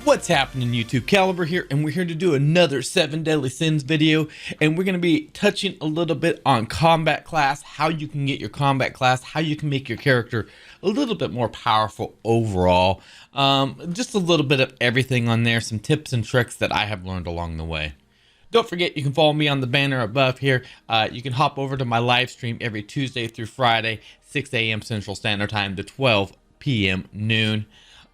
What's happening, YouTube? Caliber here, and we're here to do another 7 Deadly Sins video, and we're going to be touching a little bit on combat class, how you can get your combat class, how you can make your character a little bit more powerful overall. Just a little bit of everything on there, some tips and tricks that I have learned along the way. Don't forget, you can follow me on the banner above here. You can hop over to my live stream every Tuesday through Friday, 6 a.m. Central Standard Time to 12 p.m. noon.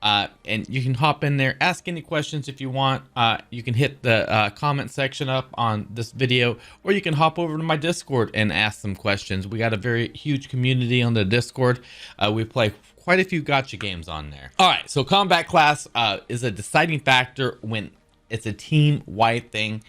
And you can hop in there, ask any questions if you want. You can hit the comment section up on this video, or you can hop over to my Discord and ask some questions. We got a very huge community on the Discord. We play quite a few gacha games on there. All right, so combat class is a deciding factor when it's a team-wide thing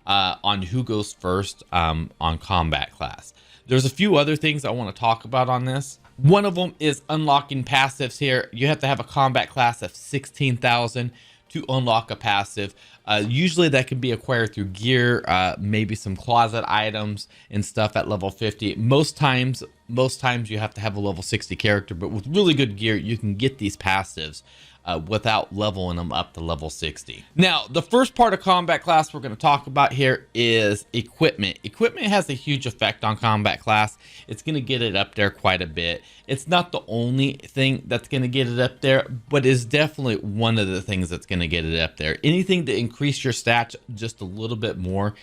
on who goes first on combat class. There's a few other things I want to talk about on this. One of them is unlocking passives here. You have to have a combat class of 16,000 to unlock a passive. Usually that can be acquired through gear, maybe some closet items and stuff at level 50. Most times you have to have a level 60 character, but with really good gear, you can get these passives without leveling them up to level 60. Now, the first part of combat class we're going to talk about here is equipment. Equipment has a huge effect on combat class. It's going to get it up there quite a bit. It's not the only thing that's going to get it up there, but it's definitely one of the things that's going to get it up there. Anything to increase your stats just a little bit more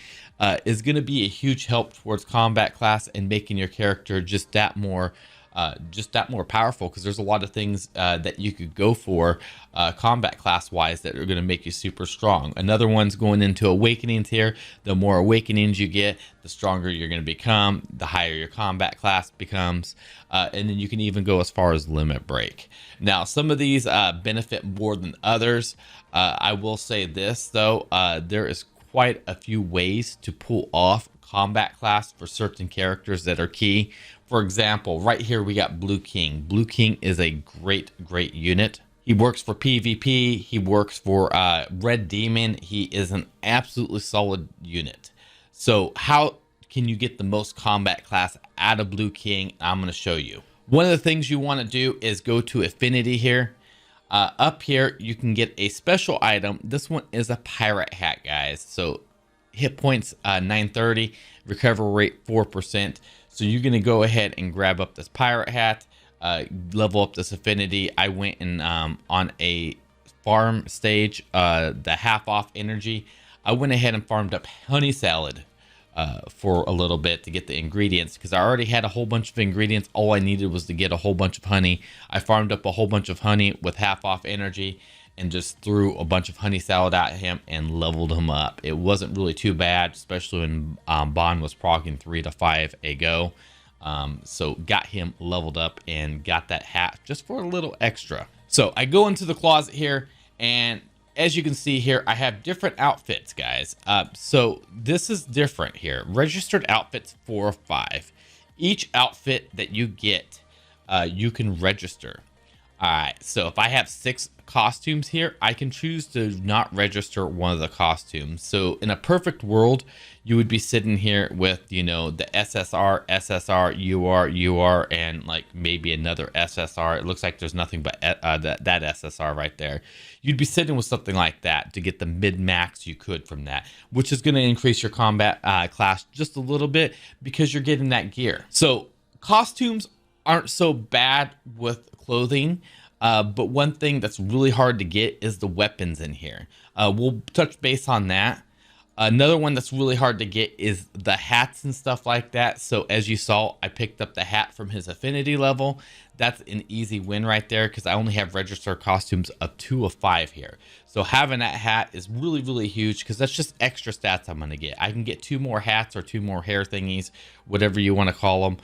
is going to be a huge help towards combat class and making your character just that more powerful, because there's a lot of things that you could go for combat class wise that are going to make you super strong. Another one's going into awakenings here. The more awakenings you get, the stronger you're going to become, the higher your combat class becomes, and then you can even go as far as limit break. Now, some of these benefit more than others. I will say this though, there is quite a few ways to pull off combat class for certain characters that are key. For example, right here we got Blue King. Blue King is a great unit. He works for PvP. He works for Red Demon. He is an absolutely solid unit. So how can you get the most combat class out of Blue King? I'm going to show you. One of the things you want to do is go to Affinity here. Up here, you can get a special item. This one is a pirate hat, guys. So hit points 930, recovery rate 4%. So you're going to go ahead and grab up this pirate hat, level up this affinity. I went and on a farm stage, the half off energy, I went ahead and farmed up honey salad for a little bit to get the ingredients, because I already had a whole bunch of ingredients. All I needed was to get a whole bunch of honey. I farmed up a whole bunch of honey with half off energy and just threw a bunch of honey salad at him and leveled him up. It wasn't really too bad, especially when Bond was proccing 3 to 5 a go. So got him leveled up and got that hat just for a little extra. So I go into the closet here, and as you can see here, I have different outfits, guys. So this is different here. Registered outfits 4 or 5. Each outfit that you get, you can register. All right, so if I have 6 costumes here, I can choose to not register one of the costumes. So in a perfect world, you would be sitting here with, you know, the SSR, UR, and like maybe another SSR. It looks like there's nothing but that SSR right there. You'd be sitting with something like that to get the mid-max you could from that, which is going to increase your combat class just a little bit because you're getting that gear. So costumes aren't so bad with clothing, but one thing that's really hard to get is the weapons in here. We'll touch base on that. Another one that's really hard to get is the hats and stuff like that. So as you saw, I picked up the hat from his affinity level. That's an easy win right there, because I only have registered costumes of 2 of 5 here. So having that hat is really huge, because that's just extra stats I'm going to get. I can get 2 more hats or 2 more hair thingies, whatever you want to call them.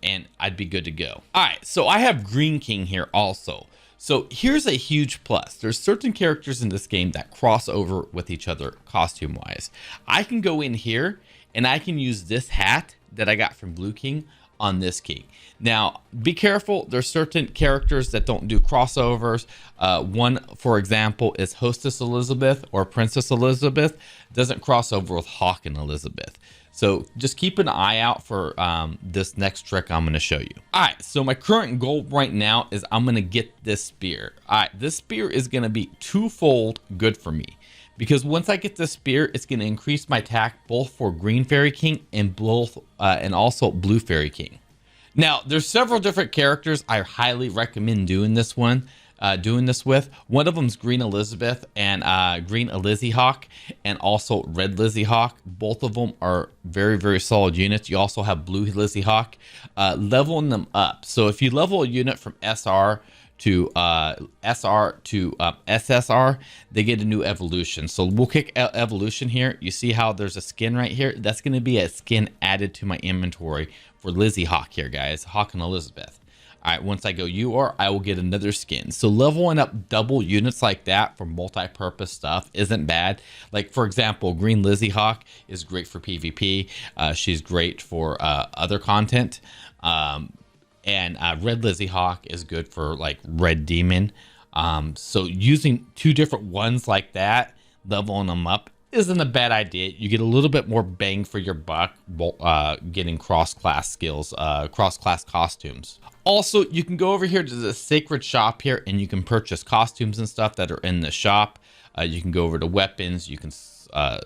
And I'd be good to go. All right, so I have Green King here also. So here's a huge plus. There's certain characters in this game that cross over with each other costume wise. I can go in here and I can use this hat that I got from Blue King on this king. Now, be careful. There's certain characters that don't do crossovers. One, for example, is Hostess Elizabeth or Princess Elizabeth. Doesn't cross over with Hawk and Elizabeth. So just keep an eye out for this next trick I'm going to show you. All right, so my current goal right now is I'm going to get this spear. All right, this spear is going to be twofold good for me, because once I get this spear, it's going to increase my attack both for Green Fairy King and also Blue Fairy King. Now, there's several different characters I highly recommend doing this with. One of them is Green Elizabeth and Green Lizzie Hawk, and also Red Lizzie Hawk. Both of them are very, very solid units. You also have Blue Lizzie Hawk. Leveling them up. So if you level a unit from SR to SSR, they get a new evolution. So we'll kick evolution here. You see how there's a skin right here? That's going to be a skin added to my inventory for Lizzie Hawk here, guys. Hawk and Elizabeth. All right, once I go UR, I will get another skin. So leveling up double units like that for multi-purpose stuff isn't bad. Like, for example, Green Lizzie Hawk is great for PvP. She's great for other content. And Red Lizzie Hawk is good for like Red Demon. So using two different ones like that, leveling them up, isn't a bad idea. You get a little bit more bang for your buck getting cross-class skills, cross-class costumes. Also, you can go over here to the Sacred Shop here, and you can purchase costumes and stuff that are in the shop. You can go over to weapons. You can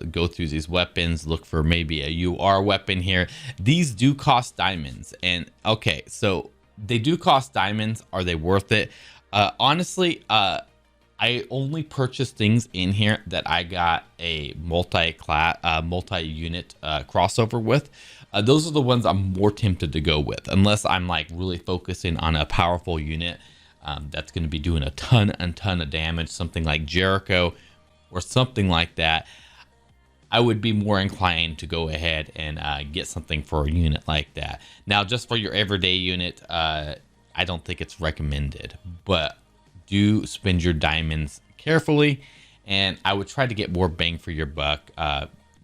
go through these weapons, look for maybe a UR weapon here. These do cost diamonds, and okay, so they do cost diamonds. Are they worth it? Honestly, I only purchased things in here that I got a multi-unit crossover with. Those are the ones I'm more tempted to go with, unless I'm like really focusing on a powerful unit that's going to be doing a ton of damage, something like Jericho or something like that. I would be more inclined to go ahead and get something for a unit like that. Now, just for your everyday unit, I don't think it's recommended, but do spend your diamonds carefully, and I would try to get more bang for your buck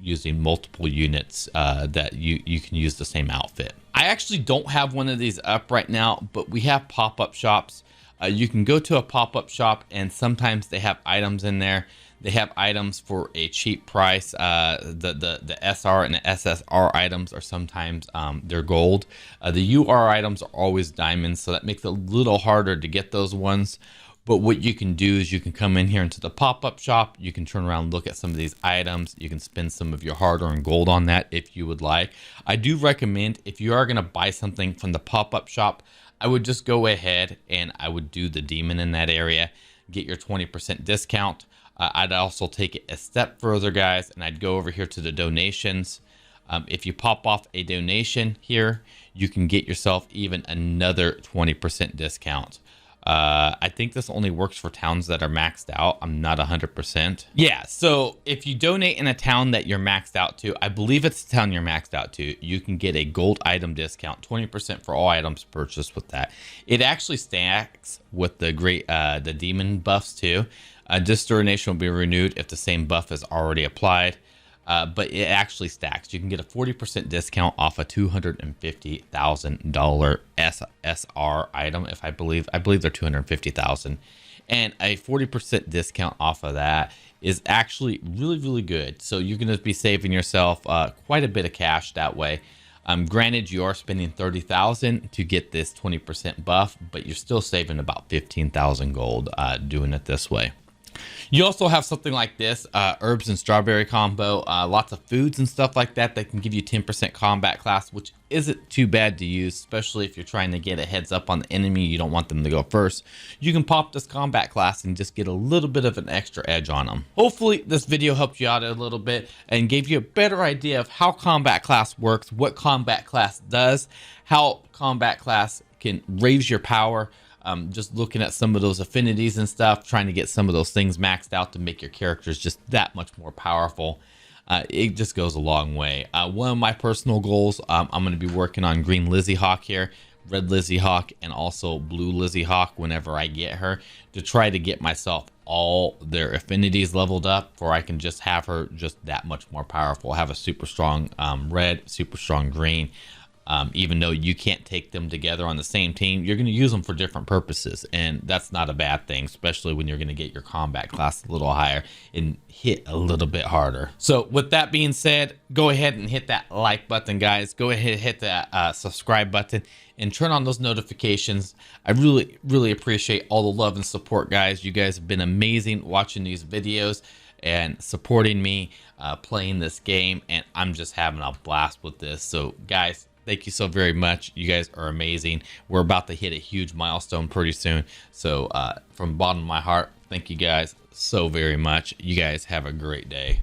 using multiple units that you can use the same outfit. I actually don't have one of these up right now, but we have pop-up shops. You can go to a pop-up shop, and sometimes they have items in there. They have items for a cheap price. The SR and the SSR items are sometimes they're gold. The UR items are always diamonds, so that makes it a little harder to get those ones. But what you can do is you can come in here into the pop-up shop. You can turn around and look at some of these items. You can spend some of your hard-earned gold on that if you would like. I do recommend, if you are going to buy something from the pop-up shop, I would just go ahead and I would do the demon in that area, get your 20% discount. I'd also take it a step further, guys, and I'd go over here to the donations. If you pop off a donation here, you can get yourself even another 20% discount. I think this only works for towns that are maxed out. I'm not 100%. Yeah, so if you donate in a town that you're maxed out to, I believe it's the town you're maxed out to, you can get a gold item discount, 20% for all items purchased with that. It actually stacks with the the demon buffs too. This donation will be renewed if the same buff is already applied. But it actually stacks. You can get a 40% discount off a $250,000 SR item. If I believe they're $250,000, and a 40% discount off of that is actually really, really good. So you're going to be saving yourself quite a bit of cash that way. Granted, you are spending $30,000 to get this 20% buff, but you're still saving about 15,000 gold doing it this way. You also have something like this, herbs and strawberry combo, lots of foods and stuff like that that can give you 10% combat class, which isn't too bad to use, especially if you're trying to get a heads up on the enemy. You don't want them to go first. You can pop this combat class and just get a little bit of an extra edge on them. Hopefully this video helped you out a little bit and gave you a better idea of how combat class works, what combat class does, how combat class can raise your power. Just looking at some of those affinities and stuff, trying to get some of those things maxed out to make your characters just that much more powerful. It just goes a long way. One of my personal goals, I'm going to be working on Green Lizzie Hawk here, Red Lizzie Hawk, and also Blue Lizzie Hawk whenever I get her, to try to get myself all their affinities leveled up, for I can just have her just that much more powerful. Have a super strong red, super strong green. Even though you can't take them together on the same team, you're going to use them for different purposes, and that's not a bad thing, especially when you're going to get your combat class a little higher and hit a little bit harder. So with that being said, go ahead and hit that like button, guys. Go ahead and hit that subscribe button and turn on those notifications. I really appreciate all the love and support, guys. You guys have been amazing watching these videos and supporting me playing this game, and I'm just having a blast with this. So guys, thank you so very much. You guys are amazing. We're about to hit a huge milestone pretty soon. So from the bottom of my heart, thank you guys so very much. You guys have a great day.